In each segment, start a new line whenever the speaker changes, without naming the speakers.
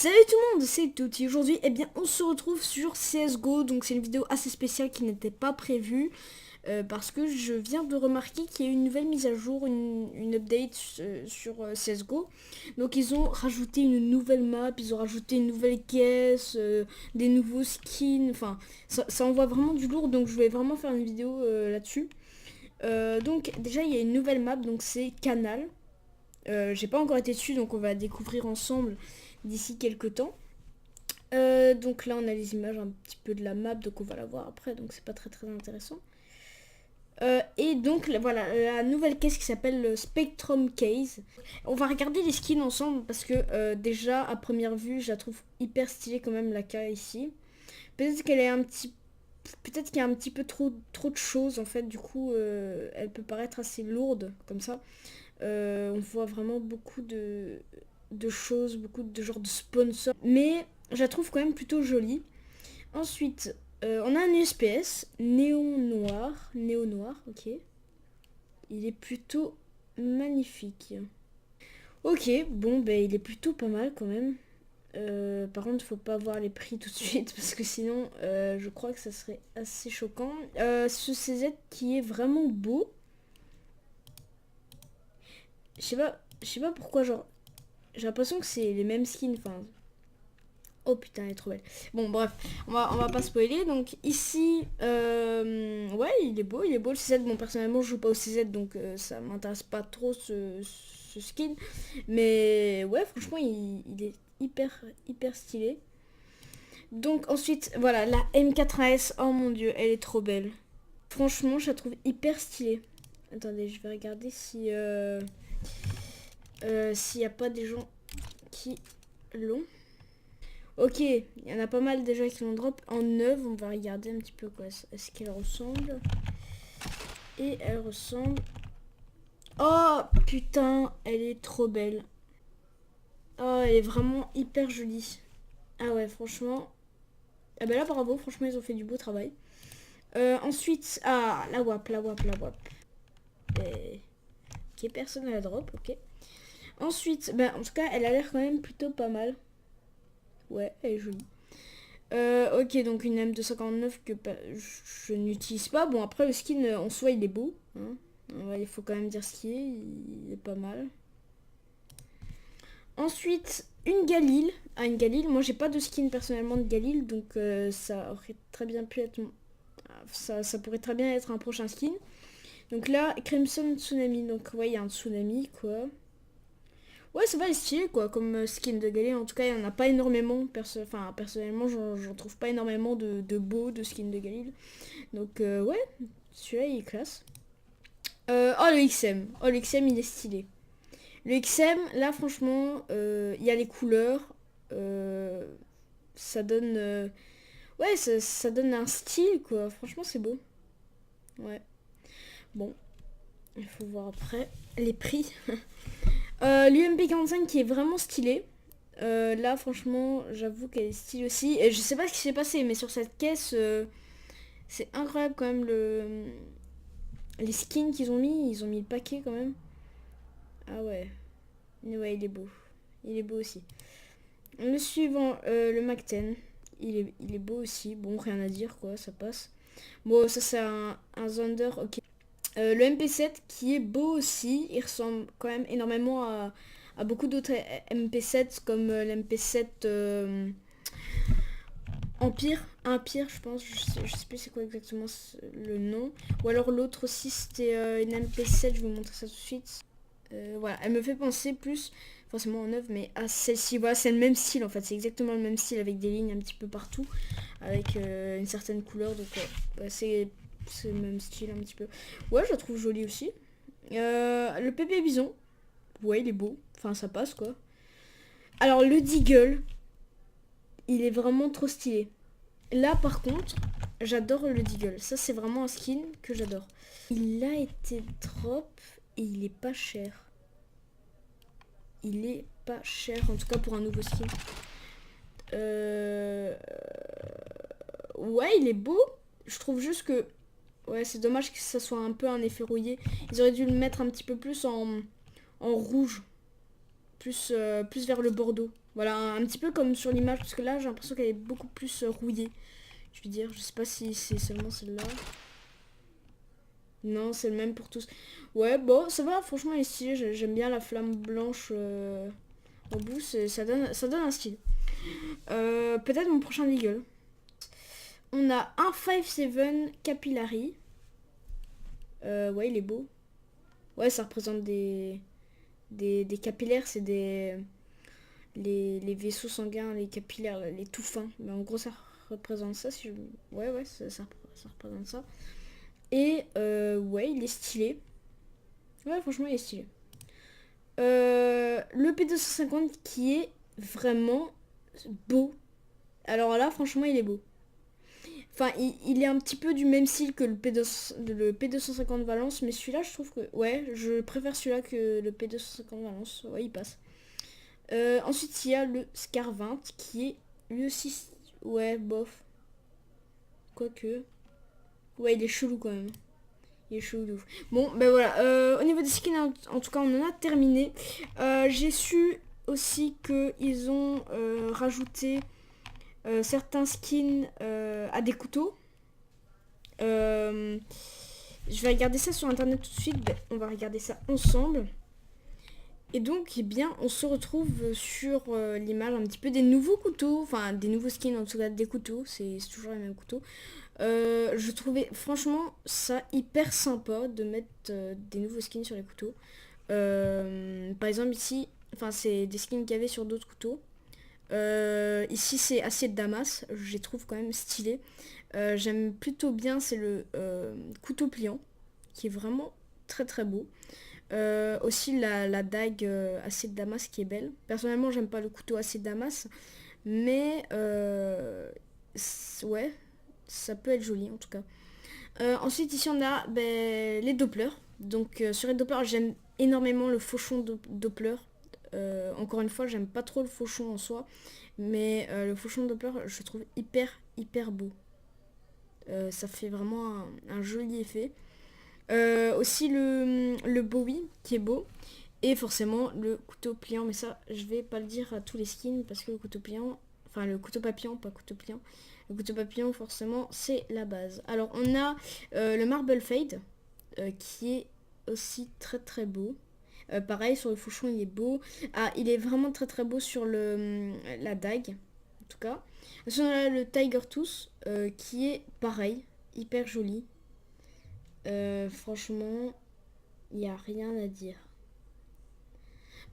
Salut tout le monde, c'est Touti. Aujourd'hui, eh bien, on se retrouve sur CSGO. Donc, c'est une vidéo assez spéciale qui n'était pas prévue parce que je viens de remarquer qu'il y a eu une nouvelle mise à jour, une update sur CSGO. Donc, ils ont rajouté une nouvelle map, ils ont rajouté une nouvelle caisse, des nouveaux skins. Enfin, ça envoie vraiment du lourd. Donc, je vais vraiment faire une vidéo là-dessus. Donc, déjà, il y a une nouvelle map, donc c'est Canal. J'ai pas encore été dessus, donc on va découvrir ensemble d'ici quelques temps. Donc là on a les images un petit peu de la map, donc on va la voir après, donc c'est pas très intéressant. Et donc voilà la nouvelle caisse qui s'appelle le Spectrum Case. On va regarder les skins ensemble parce que déjà à première vue je la trouve hyper stylée quand même, la K ici. Peut-être qu'elle est peut-être qu'il y a un petit peu trop de choses en fait, du coup elle peut paraître assez lourde comme ça. On voit vraiment beaucoup de choses, beaucoup de genres de sponsors. Mais je la trouve quand même plutôt jolie. Ensuite, on a un USPS, néon noir, ok. Il est plutôt magnifique. Ok, bon, ben il est plutôt pas mal quand même. Par contre, faut pas voir les prix tout de suite parce que sinon, je crois que ça serait assez choquant. Ce CZ qui est vraiment beau. Je sais pas pourquoi, genre, j'ai l'impression que c'est les mêmes skins, enfin... Oh putain, elle est trop belle. Bon, bref, on va pas spoiler. Donc ici, ouais, il est beau le CZ. Bon, personnellement, je joue pas au CZ, donc ça m'intéresse pas trop ce skin. Mais ouais, franchement, il est hyper stylé. Donc ensuite, voilà, la M4AS. Oh mon dieu, elle est trop belle. Franchement, je la trouve hyper stylée. Attendez, je vais regarder si s'il n'y a pas des gens qui l'ont. Ok, il y en a pas mal déjà qui l'ont drop en 9. On va regarder un petit peu quoi est-ce qu'elle ressemble. Et elle ressemble... Oh putain, elle est trop belle. Oh, elle est vraiment hyper jolie. Ah ouais, franchement... Ah bah là, bravo, franchement, ils ont fait du beau travail. Ensuite, ah, la WAP. Ok, personne à la drop, ok. Ensuite, bah en tout cas, elle a l'air quand même plutôt pas mal. Ouais, elle est jolie. Ok, donc une M259 que je n'utilise pas. Bon, après, le skin en soi, il est beau. Hein. Ouais, il faut quand même dire ce qu'il est. Il est pas mal. Ensuite, une Galil. Ah, une Galil. Moi, j'ai pas de skin personnellement de Galil. Donc, ça aurait très bien pu être... Ça pourrait très bien être un prochain skin. Donc là, Crimson Tsunami. Donc, ouais, il y a un tsunami, quoi. Ouais, ça va, elle est stylée, quoi, comme skin de Galil. En tout cas, il n'y en a pas énormément. Enfin, personnellement, j'en trouve pas énormément de beaux de skins de Galil. Donc, ouais, celui-là, il est classe. Oh, le XM. Oh, le XM, il est stylé. Le XM, là, franchement, il y a les couleurs. Ça donne... ouais, ça donne un style, quoi. Franchement, c'est beau. Ouais. Bon, il faut voir après les prix. L'UMP45 qui est vraiment stylé. Là, franchement, j'avoue qu'elle est stylée aussi. Et je sais pas ce qui s'est passé, mais sur cette caisse, c'est incroyable quand même les skins qu'ils ont mis. Ils ont mis le paquet quand même. Ah ouais. Ouais, il est beau. Il est beau aussi. Le suivant, le Mac 10. Il est beau aussi. Bon, rien à dire quoi, ça passe. Bon, ça c'est un Zander, ok. Le MP7 qui est beau aussi. Il ressemble quand même énormément à beaucoup d'autres MP7 comme l'MP7 Empire je pense. Je sais plus c'est quoi exactement le nom. Ou alors l'autre aussi c'était une MP7, je vais vous montrer ça tout de suite. Voilà, elle me fait penser plus, forcément en œuvre, mais à celle-ci. Voilà, c'est le même style en fait, c'est exactement le même style avec des lignes un petit peu partout, avec une certaine couleur, donc ouais, c'est le même style un petit peu. Ouais, je la trouve jolie aussi. Le pépé bison, ouais, il est beau, enfin ça passe quoi. Alors le Deagle, il est vraiment trop stylé. Là par contre, j'adore le Deagle, ça c'est vraiment un skin que j'adore. Il a été drop et il est pas cher. Il est pas cher, en tout cas pour un nouveau skin. Ouais, il est beau. Je trouve juste que... Ouais, c'est dommage que ça soit un peu un effet rouillé. Ils auraient dû le mettre un petit peu plus en rouge. Plus vers le bordeaux. Voilà, un petit peu comme sur l'image, parce que là j'ai l'impression qu'elle est beaucoup plus rouillée. Je veux dire, je sais pas si c'est seulement celle-là. Non, c'est le même pour tous. Ouais, bon, ça va, franchement, elle est stylée. J'aime bien la flamme blanche au bout, ça donne un style. Peut-être mon prochain Deagle. On a un 5-7 Capillary. Ouais, il est beau. Ouais, ça représente des capillaires, c'est les vaisseaux sanguins, les capillaires, les tout fins. Mais en gros, ça représente ça. Si je... Ouais, ça représente ça. Et ouais, il est stylé. Ouais, franchement, il est stylé. Le P250 qui est vraiment beau. Alors là, franchement, il est beau. Enfin, il est un petit peu du même style que le P250 Valence, mais celui-là, je trouve que... Ouais, je préfère celui-là que le P250 Valence. Ouais, il passe. Ensuite, il y a le Scar 20 qui est lui aussi... Ouais, bof. Quoique... Ouais, il est chelou quand même. Il est chelou de ouf. Bon, ben voilà. Au niveau des skins, en tout cas, on en a terminé. J'ai su aussi qu'ils ont rajouté certains skins à des couteaux. Je vais regarder ça sur internet tout de suite. Ben, on va regarder ça ensemble. Et donc, eh bien, on se retrouve sur l'image un petit peu des nouveaux couteaux. Enfin, des nouveaux skins, en tout cas des couteaux. C'est toujours les mêmes couteaux. Je trouvais franchement ça hyper sympa de mettre des nouveaux skins sur les couteaux. Par exemple ici, enfin c'est des skins qu'il y avait sur d'autres couteaux. Ici c'est acier de Damas, je les trouve quand même stylé. J'aime plutôt bien, c'est le couteau pliant qui est vraiment très très beau. Aussi la dague acier de Damas qui est belle. Personnellement j'aime pas le couteau acier de Damas, mais ouais, ça peut être joli en tout cas. Ensuite ici on a les Doppler. Donc sur les Doppler j'aime énormément le fauchon Doppler. Encore une fois j'aime pas trop le fauchon en soi. Mais le fauchon Doppler je trouve hyper beau. Ça fait vraiment un joli effet. Aussi le Bowie qui est beau. Et forcément le couteau pliant. Mais ça je vais pas le dire à tous les skins parce que le couteau pliant... Enfin le couteau papillon, pas couteau pliant. Le couteau papillon, forcément, c'est la base. Alors, on a le Marble Fade, qui est aussi très beau. Pareil, sur le fauchon, il est beau. Ah, il est vraiment très beau sur la dague, en tout cas. Ensuite, on a le Tiger Tooth, qui est pareil, hyper joli. Franchement, il n'y a rien à dire.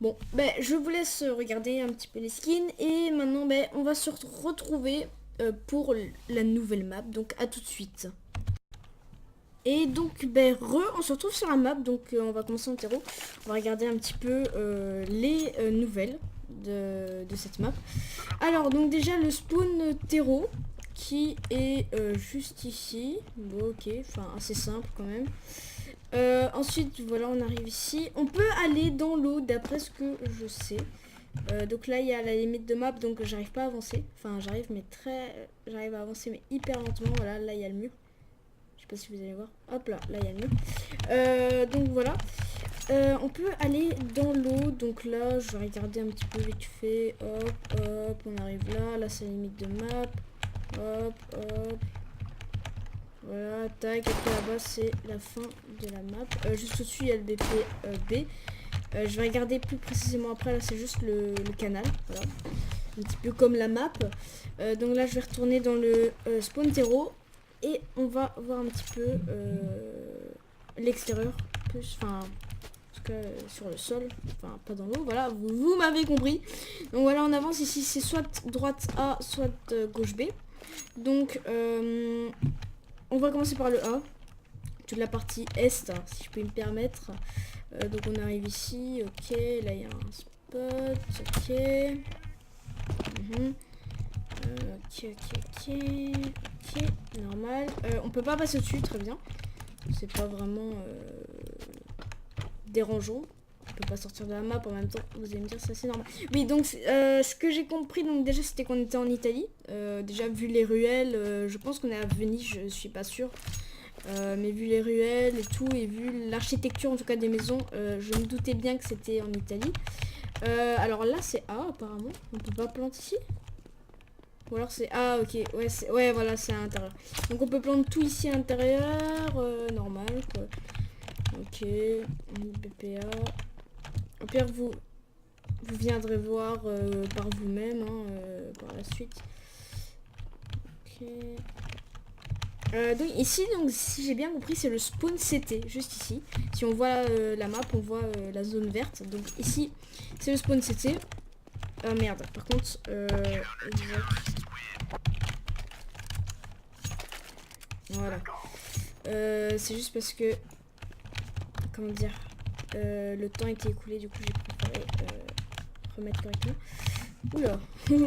Bon, je vous laisse regarder un petit peu les skins. Et maintenant, on va se retrouver pour la nouvelle map, donc à tout de suite. Et donc on se retrouve sur la map, donc on va commencer en terreau. On va regarder un petit peu les nouvelles de cette map. Alors donc déjà le spawn terreau qui est juste ici. Bon, ok, enfin assez simple quand même. Ensuite voilà, on arrive ici. On peut aller dans l'eau d'après ce que je sais. Donc là il y a la limite de map, donc j'arrive pas à avancer. Enfin j'arrive à avancer mais hyper lentement. Voilà, là il y a le mur. Je sais pas si vous allez voir. Hop là, là il y a le mur. Donc voilà. On peut aller dans l'eau. Donc là je vais regarder un petit peu vite fait. Hop, on arrive là. Là c'est la limite de map. Hop. Voilà, tac. Et puis là-bas c'est la fin de la map. Juste au-dessus il y a le BP B. Je vais regarder plus précisément après, là c'est juste le canal, voilà. Un petit peu comme la map. Donc là je vais retourner dans le spawn terreau et on va voir un petit peu l'extérieur, plus, enfin en tout cas sur le sol, enfin pas dans l'eau, voilà, vous m'avez compris. Donc voilà, on avance ici, c'est soit droite A, soit gauche B. Donc on va commencer par le A, toute la partie est, hein, si je peux me permettre. Donc on arrive ici, ok, là il y a un spot, ok. Ok, normal. On peut pas passer au-dessus, très bien. C'est pas vraiment dérangeant. On peut pas sortir de la map en même temps, vous allez me dire ça c'est normal. Oui, donc ce que j'ai compris, donc déjà c'était qu'on était en Italie. Déjà vu les ruelles, je pense qu'on est à Venise, je suis pas sûre. Mais vu les ruelles et tout, et vu l'architecture en tout cas des maisons, je me doutais bien que c'était en Italie. Alors là c'est A apparemment. On peut pas planter ici. Ou alors c'est A, ok. Ouais, voilà, c'est à l'intérieur. Donc on peut planter tout ici à l'intérieur. Normal quoi. Ok. BPA. Au pire vous viendrez voir par vous-même par la suite. Ok. Donc ici, si j'ai bien compris, c'est le spawn CT, juste ici. Si on voit la map, on voit la zone verte. Donc ici, c'est le spawn CT. Ah merde, par contre, voilà. C'est juste parce que, comment dire, le temps était écoulé, du coup j'ai préféré remettre correctement. Oula,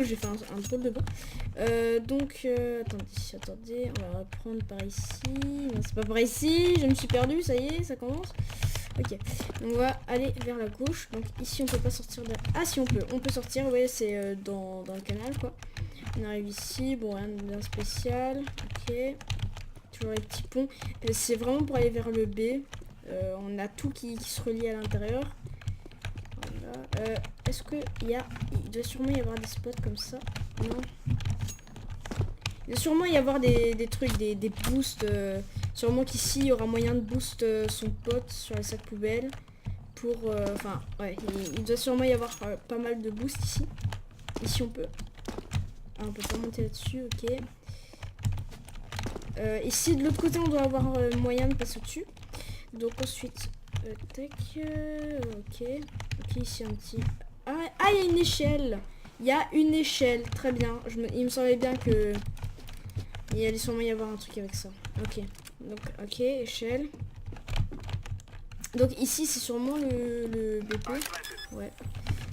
j'ai fait un drôle de bas. Donc, attendez, on va reprendre par ici. Non, c'est pas par ici, je me suis perdue, ça y est, ça commence. Ok, donc on va aller vers la gauche. Donc ici on peut pas sortir de... Ah si on peut sortir, ouais, c'est dans le canal quoi. On arrive ici, bon rien de bien spécial. Ok, toujours les petits ponts. C'est vraiment pour aller vers le B. On a tout qui se relie à l'intérieur. Voilà. Est-ce que il doit sûrement y avoir des spots comme ça? Non. Il doit sûrement y avoir des trucs, des boosts. Sûrement qu'ici il y aura moyen de boost son pote sur les sacs poubelles. Pour... Enfin, ouais, il doit sûrement y avoir pas mal de boosts ici. Ici on peut. Ah, on peut pas monter là-dessus, ok. Ici de l'autre côté on doit avoir moyen de passer au-dessus. Donc ensuite... tac, ok. Ok, ici un petit... Ah, il y a une échelle. Il y a une échelle, très bien. Il me semblait bien que... Il allait sûrement y avoir un truc avec ça. Ok. Donc, ok, échelle. Donc ici, c'est sûrement le BP. Ouais.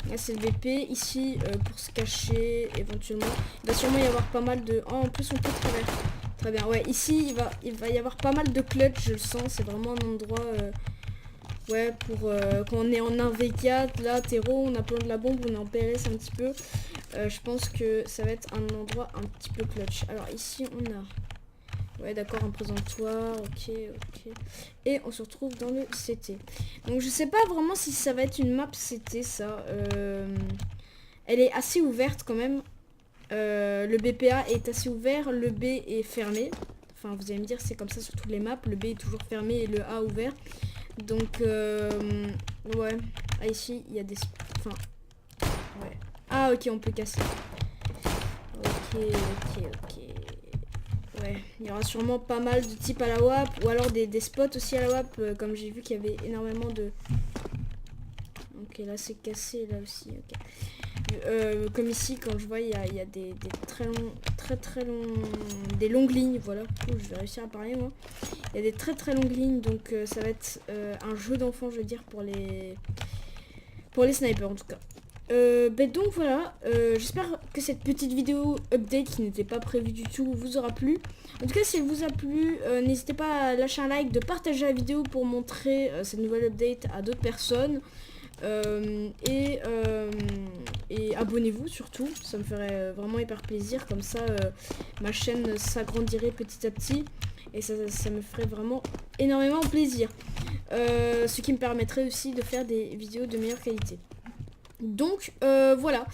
Là, c'est le BP. Ici, pour se cacher, éventuellement. Il va sûrement y avoir pas mal de... Oh, en plus, on peut travers. Très bien. Ouais, ici, il va y avoir pas mal de clutch, je le sens. C'est vraiment un endroit... Ouais, pour quand on est en 1v4, là, terreau, on a plein de la bombe, on est en PLS un petit peu. Je pense que ça va être un endroit un petit peu clutch. Alors ici, on a... Ouais, d'accord, un présentoir, ok. Et on se retrouve dans le CT. Donc je sais pas vraiment si ça va être une map CT, ça. Elle est assez ouverte quand même. Le BPA est assez ouvert, le B est fermé. Enfin, vous allez me dire, c'est comme ça sur toutes les maps. Le B est toujours fermé et le A ouvert. Donc, ouais. Ah, ici, il y a des... Enfin, ouais. Ah, ok, on peut casser. Ok. Ouais, il y aura sûrement pas mal de types à la WAP. Ou alors des spots aussi à la WAP. Comme j'ai vu qu'il y avait énormément de... Ok, là, c'est cassé, là aussi. Ok. Comme ici, quand je vois, il y a des très longs... Des longues lignes, voilà. Je vais réussir à parler, moi. Il y a des très longues lignes, donc ça va être un jeu d'enfant, je veux dire, pour les snipers, en tout cas. Donc voilà, j'espère que cette petite vidéo update qui n'était pas prévue du tout vous aura plu. En tout cas, si elle vous a plu, n'hésitez pas à lâcher un like, de partager la vidéo pour montrer cette nouvelle update à d'autres personnes. Et abonnez-vous surtout, ça me ferait vraiment hyper plaisir, comme ça ma chaîne s'agrandirait petit à petit et ça me ferait vraiment énormément plaisir, ce qui me permettrait aussi de faire des vidéos de meilleure qualité. Donc voilà,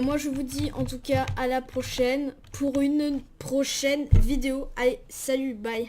moi je vous dis en tout cas à la prochaine pour une prochaine vidéo. Allez, salut, bye.